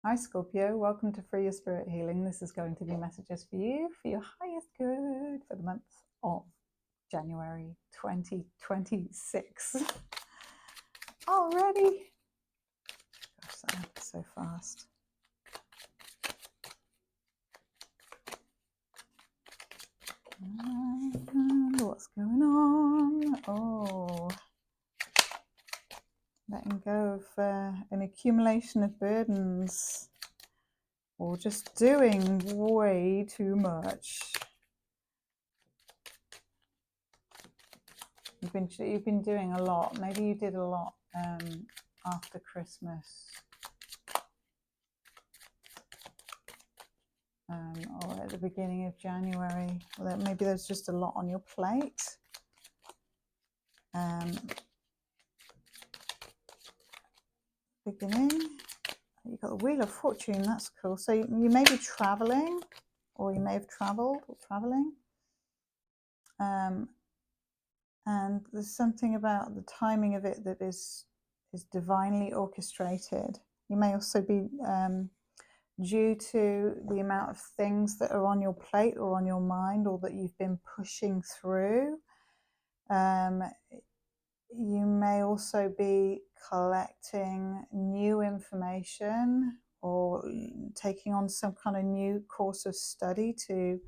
Hi Scorpio, welcome to Free Your Spirit Healing. This is going to be messages for you for your highest good for the month of January 2026. Already? Gosh, that happened so fast. And what's going on? Oh, letting go of an accumulation of burdens, or just doing way too much. You've been doing a lot. Maybe you did a lot after Christmas, or at the beginning of January. Well, maybe there's just a lot on your plate. Beginning, you've got the Wheel of Fortune. That's cool. So you may be traveling, or you may have traveled or traveling. And there's something about the timing of it that is divinely orchestrated. You may also be due to the amount of things that are on your plate or on your mind, or that you've been pushing through. You may also be collecting new information or taking on some kind of new course of study to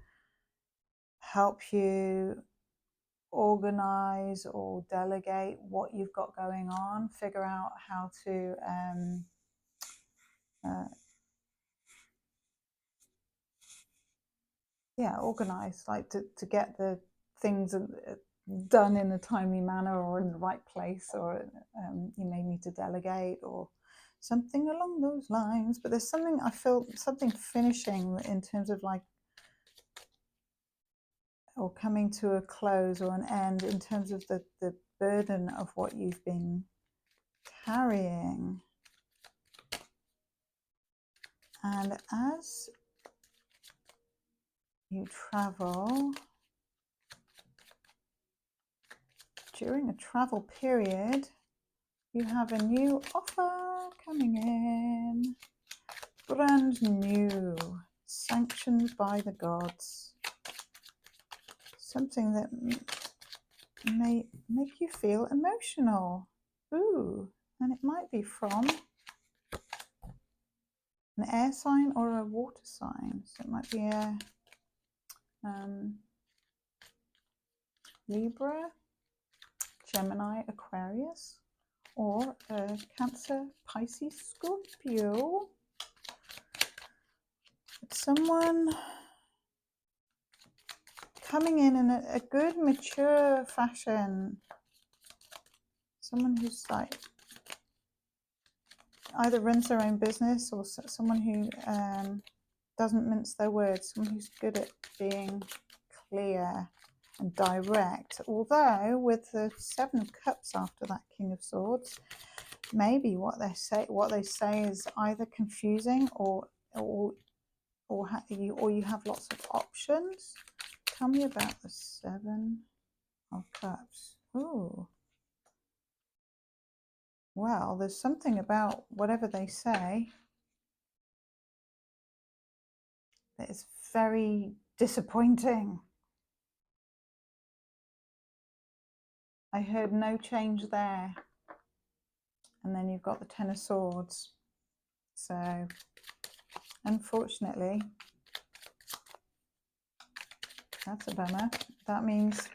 help you organize or delegate what you've got going on, figure out how to organize, like to get the things done in a timely manner or in the right place, or you may need to delegate or something along those lines. But there's something, I feel something finishing in terms of like, or coming to a close or an end in terms of the burden of what you've been carrying. And as you travel, during a travel period, you have a new offer coming in, brand new, sanctioned by the gods. Something that may make you feel emotional. Ooh, and it might be from an air sign or a water sign. So it might be a Libra, Gemini, Aquarius, or a Cancer, Pisces, Scorpio. It's someone coming in a good, mature fashion. Someone who's like either runs their own business, or someone who doesn't mince their words, someone who's good at being clear and direct. Although with the Seven of Cups after that King of Swords, maybe what they say is either confusing or you have lots of options. Tell me about the Seven of Cups. Ooh. Well, there's something about whatever they say that is very disappointing. I heard no change there. And then you've got the Ten of Swords. So, unfortunately, that's a bummer. That means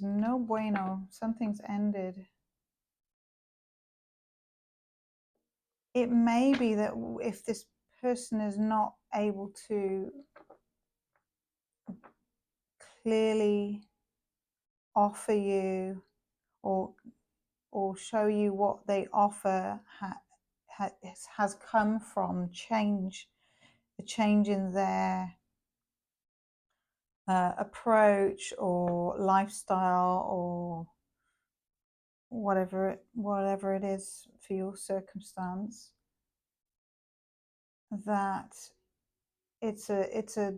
no bueno. Something's ended. It may be that if this person is not able to clearly offer you or show you what they offer has come from a change in their approach or lifestyle, or whatever it is for your circumstance, that it's a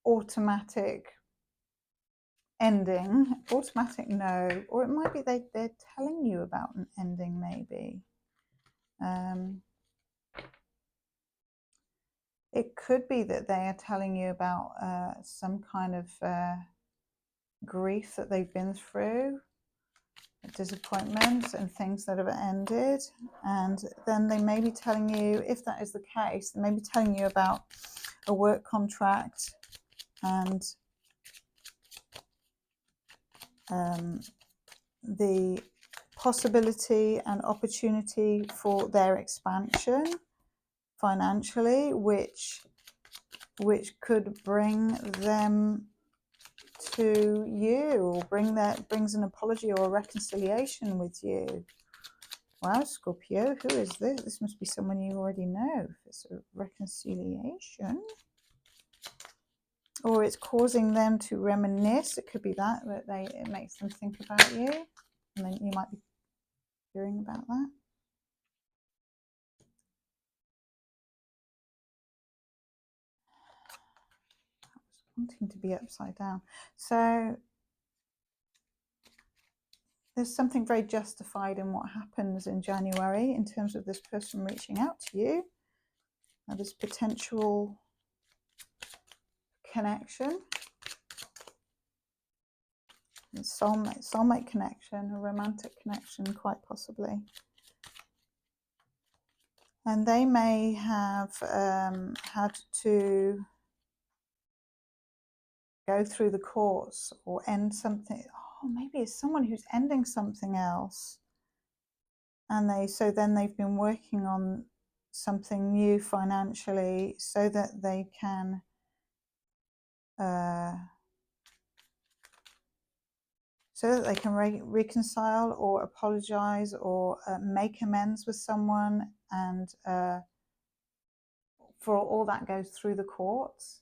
automatic ending, automatic no, or it might be they're telling you about an ending maybe. It could be that they are telling you about some kind of grief that they've been through, disappointments and things that have ended, and then they may be telling you, if that is the case, they may be telling you about a work contract and the possibility and opportunity for their expansion financially, which could bring them to you, or brings an apology or a reconciliation with you. Wow, Scorpio, who is this? This must be someone you already know. If it's a reconciliation, or it's causing them to reminisce, it could be that it makes them think about you, and then you might be hearing about that. I was wanting to be upside down. So there's something very justified in what happens in January in terms of this person reaching out to you. Now, this potential connection, soulmate connection, a romantic connection, quite possibly. And they may have had to go through the courts or end something. Oh, maybe it's someone who's ending something else. And then they've been working on something new financially so that they can reconcile or apologize or make amends with someone, and for all that goes through the courts.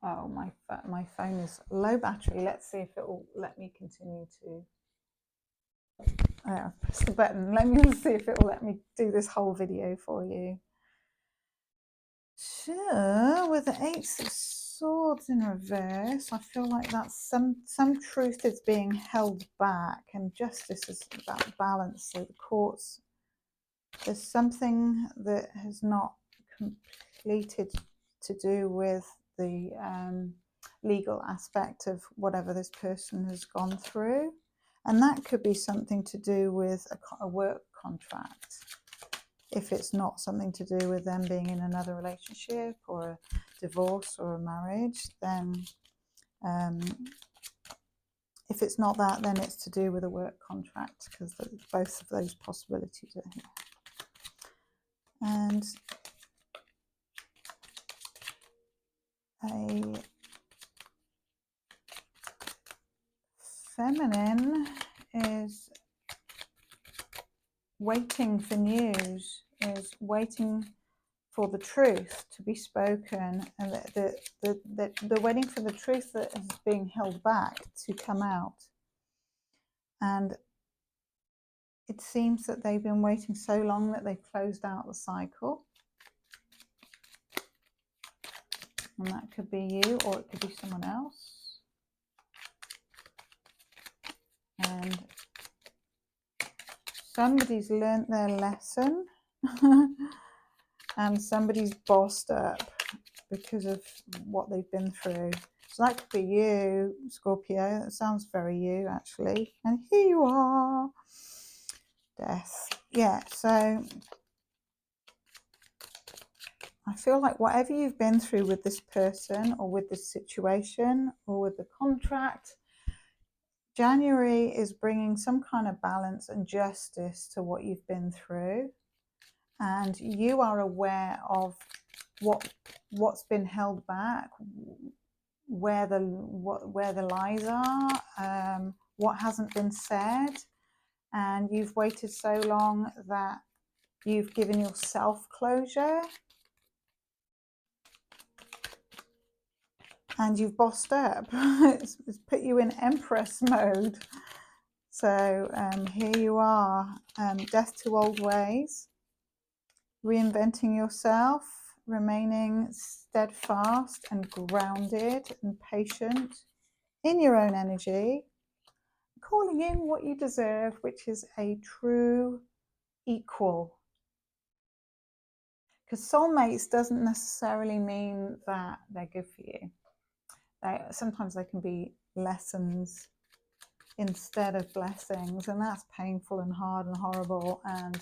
Oh, my phone is low battery. Let's see if it will let me continue to. I've pressed the button. Let me see if it will let me do this whole video for you. Sure, with the Ace of Swords in reverse, I feel like that's some truth is being held back, and justice is about balance. So the courts, there's something that has not completed to do with the legal aspect of whatever this person has gone through, and that could be something to do with a work contract. If it's not something to do with them being in another relationship or a divorce or a marriage, then if it's not that, then it's to do with a work contract, because both of those possibilities are here. And a feminine is waiting for news, is waiting for the truth to be spoken, and they're waiting for the truth that is being held back to come out. And it seems that they've been waiting so long that they've closed out the cycle. And that could be you, or it could be someone else. And somebody's learnt their lesson and somebody's bossed up because of what they've been through. So that could be you, Scorpio. That sounds very you, actually. And here you are. Death. Yeah, so I feel like whatever you've been through with this person or with this situation or with the contract, January is bringing some kind of balance and justice to what you've been through. And you are aware of what's been held back, where the lies are, what hasn't been said, and you've waited so long that you've given yourself closure, and you've bossed up. It's put you in Empress mode. So here you are, death to old ways, reinventing yourself, remaining steadfast and grounded and patient in your own energy, calling in what you deserve, which is a true equal. Because soulmates doesn't necessarily mean that they're good for you. Sometimes they can be lessons instead of blessings, and that's painful and hard and horrible. And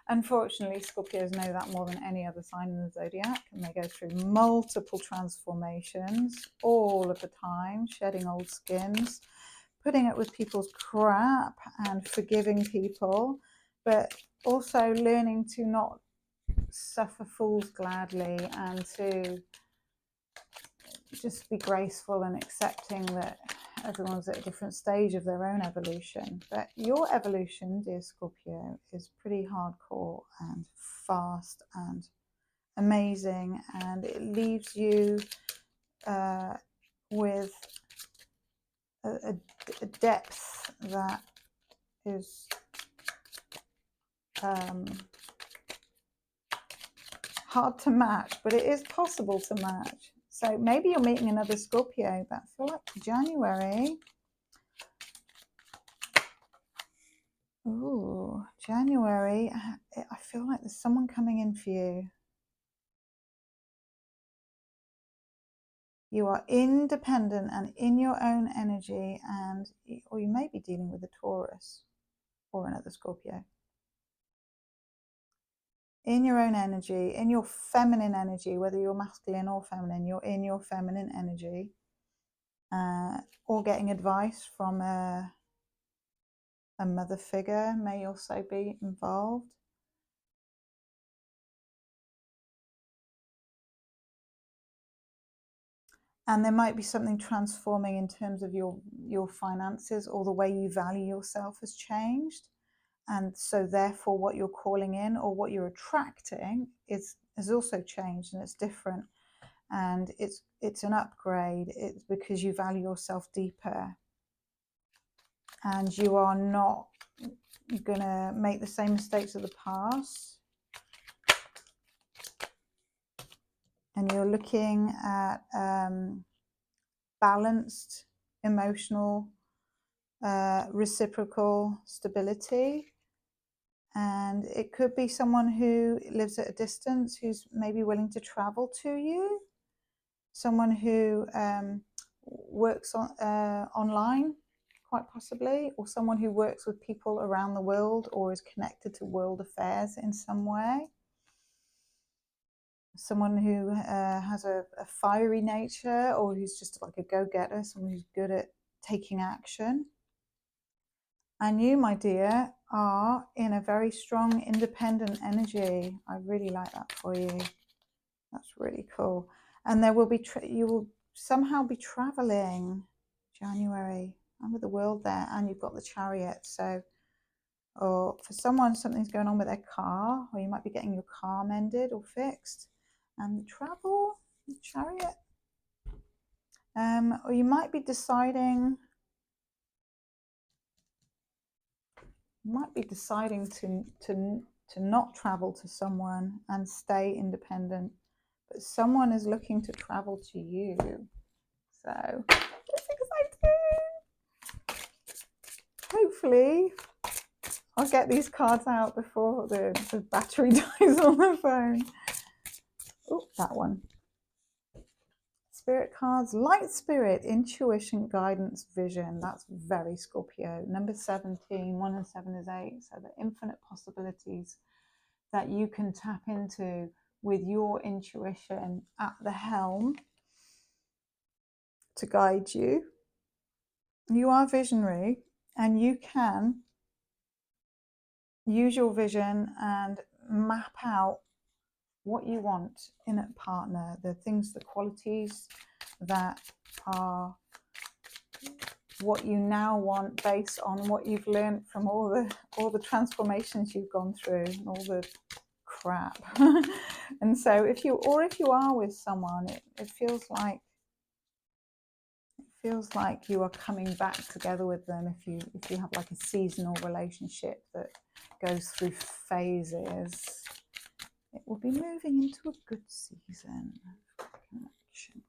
unfortunately, Scorpios know that more than any other sign in the zodiac, and they go through multiple transformations all of the time, shedding old skins, putting up with people's crap and forgiving people, but also learning to not suffer fools gladly and to just be graceful and accepting that everyone's at a different stage of their own evolution. But your evolution, dear Scorpio, is pretty hardcore and fast and amazing, and it leaves you with a depth that is hard to match, but it is possible to match. So maybe you're meeting another Scorpio, but I feel like January. Ooh, January. I feel like there's someone coming in for you. You are independent and in your own energy, or you may be dealing with a Taurus or another Scorpio. In your own energy, in your feminine energy, whether you're masculine or feminine, you're in your feminine energy, or getting advice from a mother figure may also be involved. And there might be something transforming in terms of your finances, or the way you value yourself has changed. And so therefore what you're calling in or what you're attracting has also changed, and it's different, and it's an upgrade. It's because you value yourself deeper, and you are not gonna make the same mistakes of the past. And you're looking at balanced emotional reciprocal stability. And it could be someone who lives at a distance, who's maybe willing to travel to you, someone who works online, quite possibly, or someone who works with people around the world or is connected to world affairs in some way. Someone who has a fiery nature, or who's just like a go-getter, someone who's good at taking action. And you, my dear, are in a very strong, independent energy. I really like that for you. That's really cool. And there will be, you will somehow be traveling January. I'm with the world there, and you've got the Chariot. So, or for someone, something's going on with their car, or you might be getting your car mended or fixed. And the travel, the Chariot. Or you might be deciding... to not travel to someone and stay independent, but someone is looking to travel to you. So it's exciting. Hopefully I'll get these cards out before the battery dies on the phone. Oh, that one. Spirit cards, light spirit, intuition, guidance, vision. That's very Scorpio. Number 17, 1 and 7 is 8. So the infinite possibilities that you can tap into with your intuition at the helm to guide you. You are visionary, and you can use your vision and map out what you want in a partner, the things, the qualities that are what you now want based on what you've learned from all the transformations you've gone through and all the crap. And so if you are with someone, it feels like you are coming back together with them. If you have like a seasonal relationship that goes through phases, it will be moving into a good season of connection.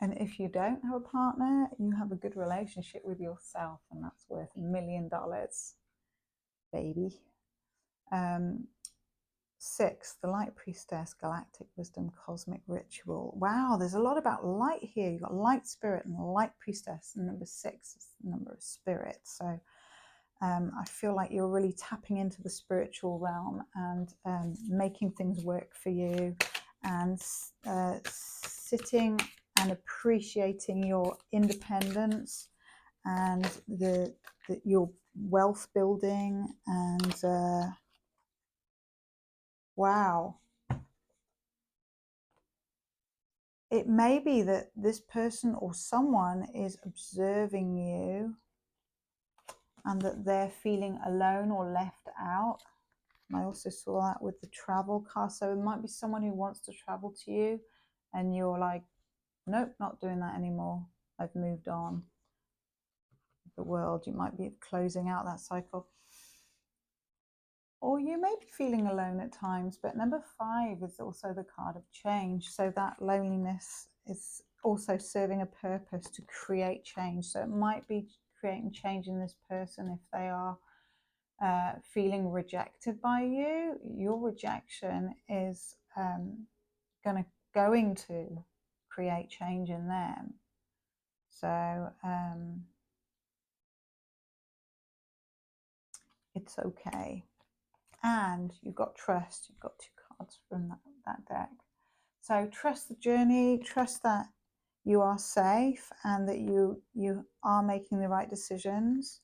And if you don't have a partner, you have a good relationship with yourself, and that's worth $1 million, baby. 6, the Light Priestess, Galactic Wisdom, Cosmic Ritual. Wow, there's a lot about light here. You've got Light Spirit and Light Priestess, and number 6 is the number of spirit. So I feel like you're really tapping into the spiritual realm and making things work for you, and sitting and appreciating your independence and your wealth building. And wow, it may be that this person or someone is observing you and that they're feeling alone or left out. I also saw that with the travel card. So it might be someone who wants to travel to you and you're like, nope, not doing that anymore. I've moved on. The world, you might be closing out that cycle. Or you may be feeling alone at times, but number 5 is also the card of change. So that loneliness is also serving a purpose to create change. So it might be creating change in this person if they are feeling rejected by you. Your rejection is going to create change in them. So it's okay. And you've got trust. You've got 2 cards from that deck. So trust the journey, trust that you are safe and that you are making the right decisions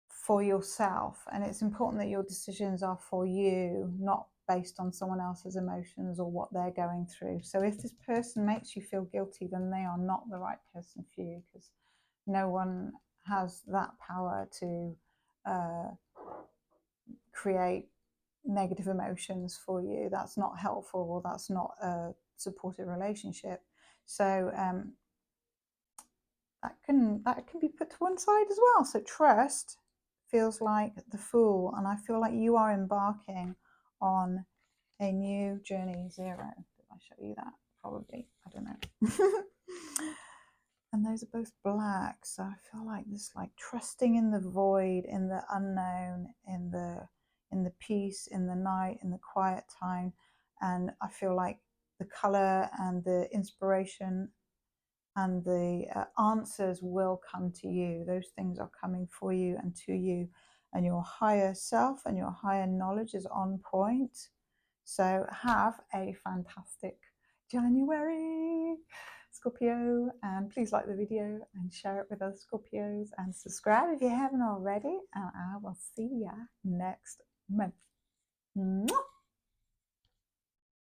for yourself. And it's important that your decisions are for you, not based on someone else's emotions or what they're going through. So if this person makes you feel guilty, then they are not the right person for you, because no one has that power to create negative emotions for you. That's not helpful, or that's not a supportive relationship. So that can be put to one side as well. So trust feels like the Fool, and I feel like you are embarking on a new journey. 0. Did I show you that? Probably. I don't know. And those are both black, so I feel like this, like trusting in the void, in the unknown, in the peace, in the night, in the quiet time. And I feel like the color and the inspiration and the answers will come to you. Those things are coming for you and to you, and your higher self and your higher knowledge is on point. So have a fantastic January, Scorpio, and please like the video and share it with other Scorpios, and subscribe if you haven't already, and I will see ya next month. Mwah!